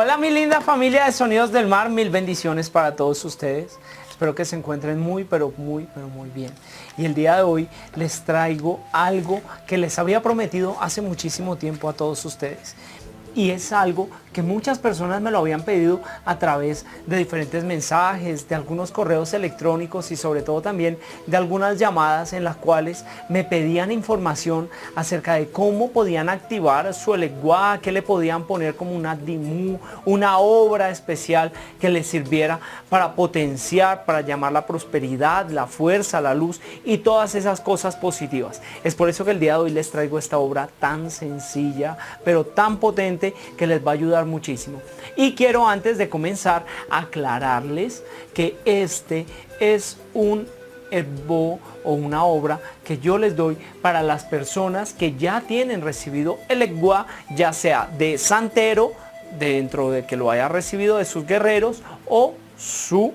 Hola mi linda familia de Sonidos del Mar, mil bendiciones para todos ustedes. Espero que se encuentren muy bien. Y el día de hoy les traigo algo que les había prometido hace muchísimo tiempo a todos ustedes. Y es algo que muchas personas me lo habían pedido a través de diferentes mensajes, de algunos correos electrónicos y sobre todo también de algunas llamadas en las cuales me pedían información acerca de cómo podían activar su Elegua, qué le podían poner como una dimú, una obra especial que les sirviera para potenciar, para llamar la prosperidad, la fuerza, la luz y todas esas cosas positivas. Es por eso que el día de hoy les traigo esta obra tan sencilla, pero tan potente que les va a ayudar muchísimo. Y quiero antes de comenzar aclararles que este es un Elegua o una obra que yo les doy para las personas que ya tienen recibido el Elegua, ya sea de santero, dentro de que lo haya recibido de sus guerreros, o su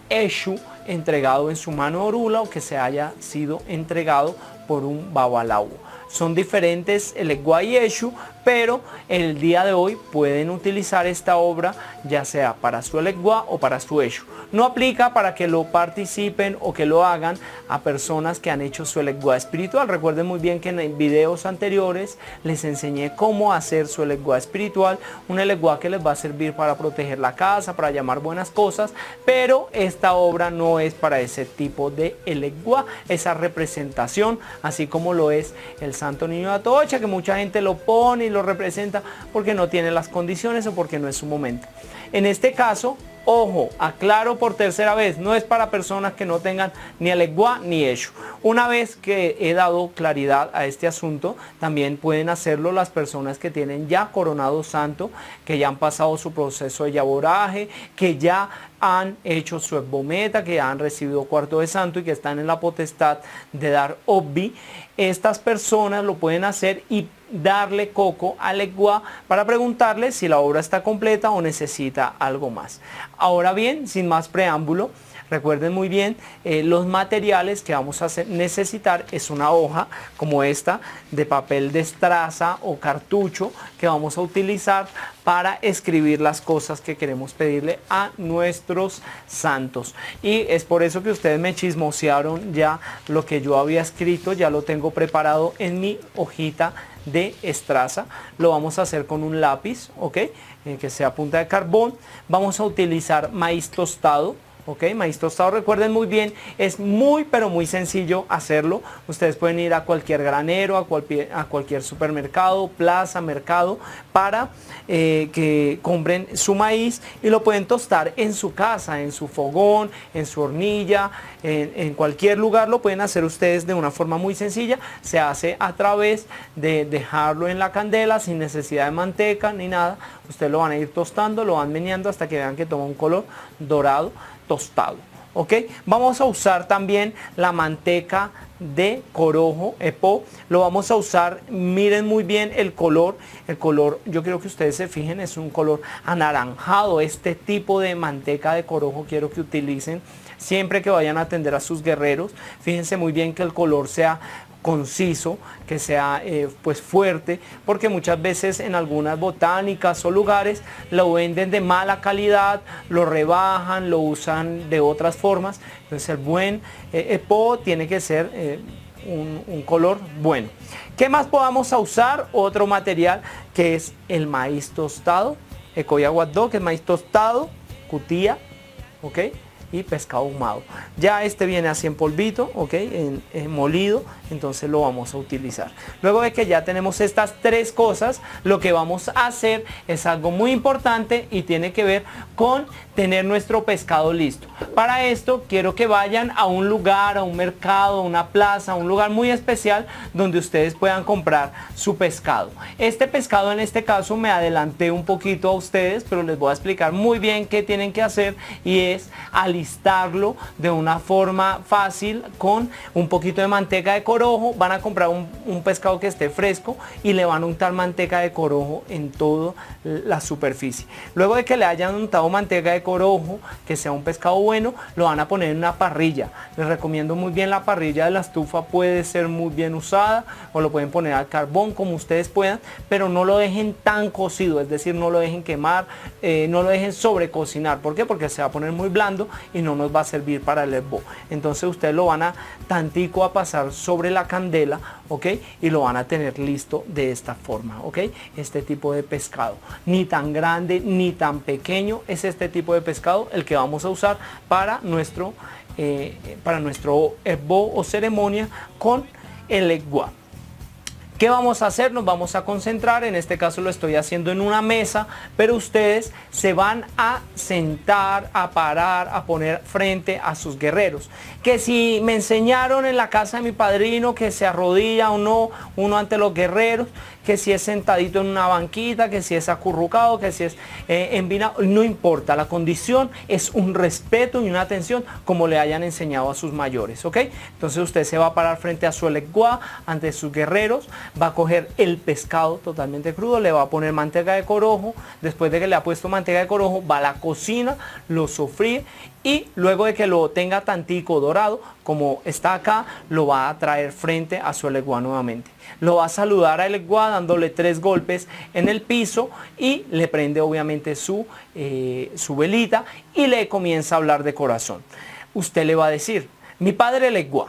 Eshu entregado en su mano orula, o que se haya sido entregado por un Babalawo. Son diferentes Elegua y Eshu, pero el día de hoy pueden utilizar esta obra ya sea para su Elegua o para su Eshu. No aplica para que lo participen o que lo hagan a personas que han hecho su Elegua espiritual. Recuerden muy bien que en videos anteriores les enseñé cómo hacer su Elegua espiritual, un Elegua que les va a servir para proteger la casa, para llamar buenas cosas, pero esta obra no es para ese tipo de Elegua, esa representación, así como lo es el Santo Niño de Atocha, que mucha gente lo pone y lo representa porque no tiene las condiciones o porque no es su momento. En este caso, ojo, aclaro por tercera vez, no es para personas que no tengan ni Elegua ni Eshu. Una vez que he dado claridad a este asunto, también pueden hacerlo las personas que tienen ya coronado santo, que ya han pasado su proceso de yaboraje, que ya han hecho su esbometa, que ya han recibido cuarto de santo y que están en la potestad de dar obbi. Estas personas lo pueden hacer y darle coco al Elegua para preguntarle si la obra está completa o necesita algo más. Ahora bien, sin más preámbulo, recuerden muy bien, los materiales que vamos a necesitar es una hoja como esta de papel de estraza o cartucho que vamos a utilizar para escribir las cosas que queremos pedirle a nuestros santos. Y es por eso que ustedes me chismosearon ya lo que yo había escrito, ya lo tengo preparado en mi hojita de estraza. Lo vamos a hacer con un lápiz, ¿ok? Que sea punta de carbón. Vamos a utilizar maíz tostado. Ok, maíz tostado, recuerden muy bien, es muy pero muy sencillo hacerlo. Ustedes pueden ir a cualquier granero, a cualquier supermercado, plaza, mercado, para que compren su maíz y lo pueden tostar en su casa, en su fogón, en su hornilla, en cualquier lugar lo pueden hacer ustedes de una forma muy sencilla. Se hace a través de dejarlo en la candela sin necesidad de manteca ni nada. Ustedes lo van a ir tostando, lo van meneando hasta que vean que toma un color dorado tostado. Ok, vamos a usar también la manteca de corojo, epo, lo vamos a usar, miren muy bien el color, yo quiero que ustedes se fijen, es un color anaranjado. Este tipo de manteca de corojo quiero que utilicen siempre que vayan a atender a sus guerreros. Fíjense muy bien que el color sea conciso, que sea pues fuerte, porque muchas veces en algunas botánicas o lugares lo venden de mala calidad, lo rebajan, lo usan de otras formas. Entonces el buen epo tiene que ser un color bueno. ¿Qué más podamos usar? Otro material que es el maíz tostado, ecoyaguadó, que es maíz tostado, cutía, ok, y pescado ahumado. Ya este viene así en polvito, ok, en molido, entonces lo vamos a utilizar. Luego de que ya tenemos estas tres cosas, lo que vamos a hacer es algo muy importante y tiene que ver con tener nuestro pescado listo. Para esto quiero que vayan a un lugar, a un mercado, a una plaza, a un lugar muy especial donde ustedes puedan comprar su pescado. Este pescado, en este caso me adelanté un poquito a ustedes, pero les voy a explicar muy bien qué tienen que hacer, y es alistar alistarlo de una forma fácil con un poquito de manteca de corojo. Van a comprar un pescado que esté fresco y le van a untar manteca de corojo en toda la superficie. Luego de que le hayan untado manteca de corojo, que sea un pescado bueno, lo van a poner en una parrilla. Les recomiendo muy bien la parrilla de la estufa, puede ser muy bien usada, o lo pueden poner al carbón como ustedes puedan, pero no lo dejen tan cocido, es decir, no lo dejen quemar, no lo dejen sobrecocinar. ¿Por qué? Porque se va a poner muy blando y no nos va a servir para el hervor. Entonces ustedes lo van a tantico a pasar sobre la candela, ¿ok? Y lo van a tener listo de esta forma, ¿ok? Este tipo de pescado, ni tan grande ni tan pequeño, es este tipo de pescado el que vamos a usar para nuestro hervor o ceremonia con el legua. ¿Qué vamos a hacer? Nos vamos a concentrar, en este caso lo estoy haciendo en una mesa, pero ustedes se van a sentar, a parar, a poner frente a sus guerreros. Que si me enseñaron en la casa de mi padrino que se arrodilla o no uno ante los guerreros, que si es sentadito en una banquita, que si es acurrucado, que si es envinado, no importa, la condición es un respeto y una atención como le hayan enseñado a sus mayores, ¿ok? Entonces usted se va a parar frente a su elegua, ante sus guerreros, va a coger el pescado totalmente crudo, le va a poner manteca de corojo, después de que le ha puesto manteca de corojo, va a la cocina, lo sofríe y luego de que lo tenga tantico dorado, como está acá, lo va a traer frente a su elegua nuevamente. Lo va a saludar a elegua dándole 3 golpes en el piso y le prende obviamente su velita y le comienza a hablar de corazón. Usted le va a decir, mi padre elegua,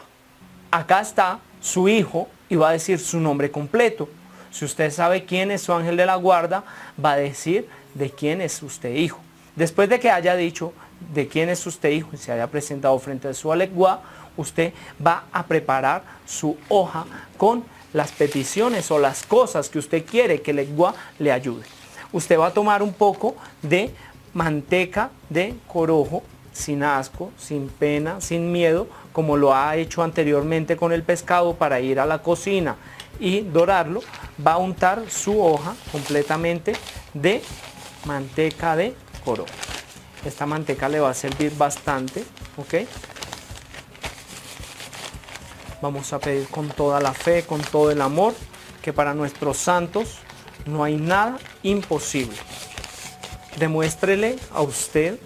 acá está su hijo, y va a decir su nombre completo. Si usted sabe quién es su ángel de la guarda, va a decir de quién es usted hijo. Después de que haya dicho de quién es usted hijo y se haya presentado frente a su elegua, usted va a preparar su hoja con las peticiones o las cosas que usted quiere que el elegua le ayude. Usted va a tomar un poco de manteca de corojo, sin asco, sin pena, sin miedo, como lo ha hecho anteriormente con el pescado para ir a la cocina y dorarlo. Va a untar su hoja completamente de manteca de corojo. Esta manteca le va a servir bastante, ¿ok? Vamos a pedir con toda la fe, con todo el amor, que para nuestros santos no hay nada imposible. Demuéstrele a usted,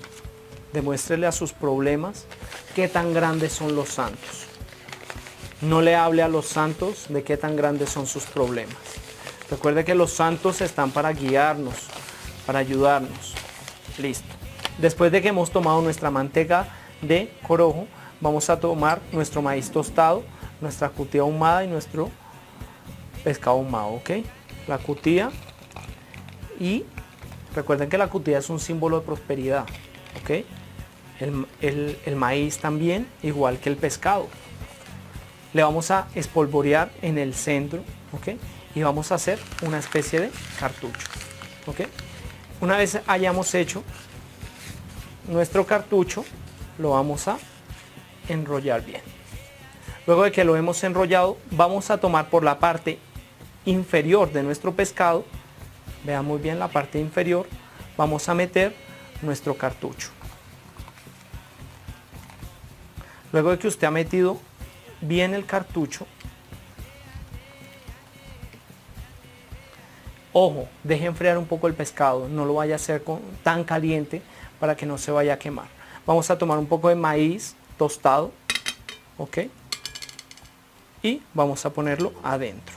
demuéstrele a sus problemas qué tan grandes son los santos. No le hable a los santos de qué tan grandes son sus problemas. Recuerde que los santos están para guiarnos, para ayudarnos. Listo. Después de que hemos tomado nuestra manteca de corojo, vamos a tomar nuestro maíz tostado, nuestra cutía ahumada y nuestro pescado ahumado, ¿ok? La cutía, y recuerden que la cutía es un símbolo de prosperidad, ¿ok? El maíz también, igual que el pescado. Le vamos a espolvorear en el centro, ¿ok? Y vamos a hacer una especie de cartucho, ¿ok? Una vez hayamos hecho nuestro cartucho, lo vamos a enrollar bien. Luego de que lo hemos enrollado, vamos a tomar por la parte inferior de nuestro pescado, vean muy bien la parte inferior, vamos a meter nuestro cartucho. Luego de que usted ha metido bien el cartucho, ojo, deje enfriar un poco el pescado, no lo vaya a hacer tan caliente para que no se vaya a quemar. Vamos a tomar un poco de maíz tostado, ¿ok? Y vamos a ponerlo adentro.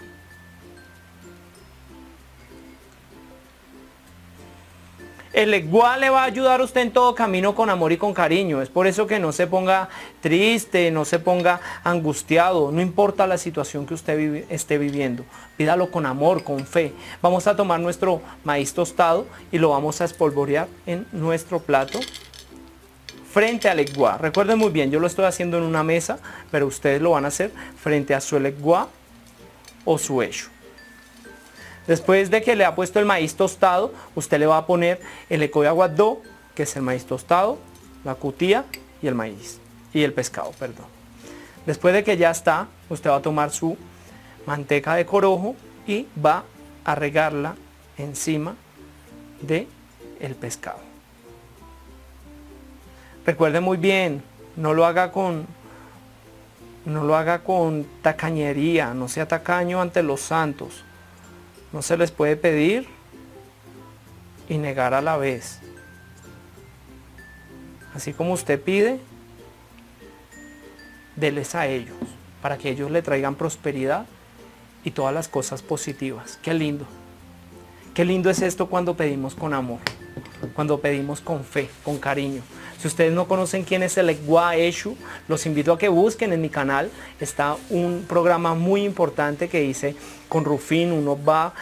El elegua le va a ayudar a usted en todo camino con amor y con cariño. Es por eso que no se ponga triste, no se ponga angustiado. No importa la situación que usted esté viviendo. Pídalo con amor, con fe. Vamos a tomar nuestro maíz tostado y lo vamos a espolvorear en nuestro plato frente al elegua. Recuerden muy bien, yo lo estoy haciendo en una mesa, pero ustedes lo van a hacer frente a su elegua o su hecho. Después de que le ha puesto el maíz tostado, usted le va a poner el ecoyaguadó, que es el maíz tostado, la cutía y el maíz, y el pescado, perdón. Después de que ya está, usted va a tomar su manteca de corojo y va a regarla encima del pescado. Recuerde muy bien, no lo haga con tacañería, no sea tacaño ante los santos. No se les puede pedir y negar a la vez. Así como usted pide, déles a ellos, para que ellos le traigan prosperidad y todas las cosas positivas. Qué lindo. Qué lindo es esto cuando pedimos con amor, cuando pedimos con fe, con cariño. Si ustedes no conocen quién es el Egua Eshu, los invito a que busquen en mi canal. Está un programa muy importante que hice con Rufín, uno va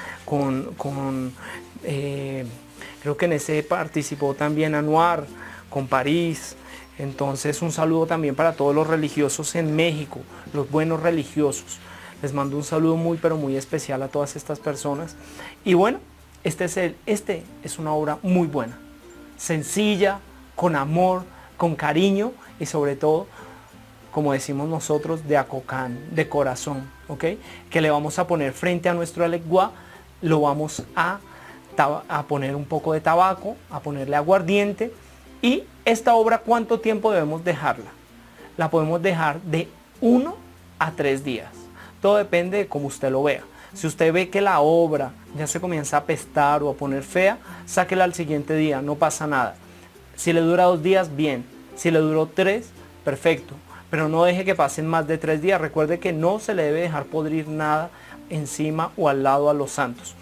creo que en ese participó también Anuar, con París. Entonces un saludo también para todos los religiosos en México, los buenos religiosos. Les mando un saludo muy pero muy especial a todas estas personas. Y bueno, este es una obra muy buena, sencilla, con amor, con cariño y sobre todo, como decimos nosotros, de acocán, de corazón, ¿ok? Que le vamos a poner frente a nuestro Elegua, lo vamos a poner un poco de tabaco, a ponerle aguardiente. Y esta obra, ¿cuánto tiempo debemos dejarla? La podemos dejar de 1 a 3 días. Todo depende de cómo usted lo vea. Si usted ve que la obra ya se comienza a apestar o a poner fea, sáquela al siguiente día, no pasa nada. Si le dura 2 días, bien. Si le duró 3, perfecto. Pero no deje que pasen más de 3 días. Recuerde que no se le debe dejar podrir nada encima o al lado a los santos.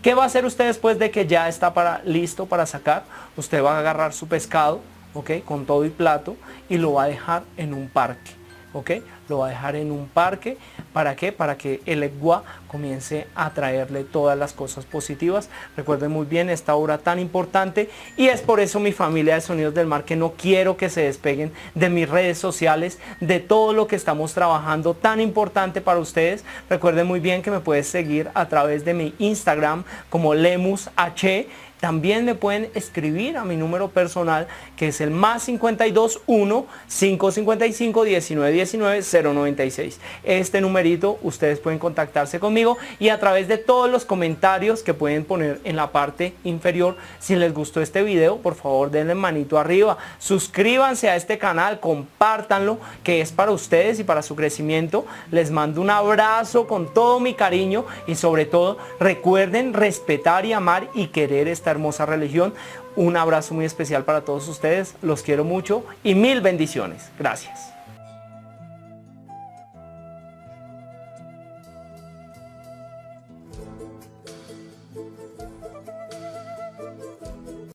¿Qué va a hacer usted después de que ya está listo para sacar? Usted va a agarrar su pescado, ¿ok? Con todo y plato, y lo va a dejar en un parque, ¿ok? Lo va a dejar en un parque. ¿Para qué? Para que el Egua comience a traerle todas las cosas positivas. Recuerden muy bien esta obra tan importante, y es por eso, mi familia de Sonidos del Mar, que no quiero que se despeguen de mis redes sociales, de todo lo que estamos trabajando tan importante para ustedes. Recuerden muy bien que me puedes seguir a través de mi Instagram como LemusH. También me pueden escribir a mi número personal, que es el +52 1 555 1919 096. Este numerito ustedes pueden contactarse conmigo, y a través de todos los comentarios que pueden poner en la parte inferior. Si les gustó este video, por favor denle manito arriba, suscríbanse a este canal, compártanlo, que es para ustedes y para su crecimiento. Les mando un abrazo con todo mi cariño, y sobre todo recuerden respetar y amar y querer esta hermosa religión. Un abrazo muy especial para todos ustedes, los quiero mucho y 1000 bendiciones. Gracias.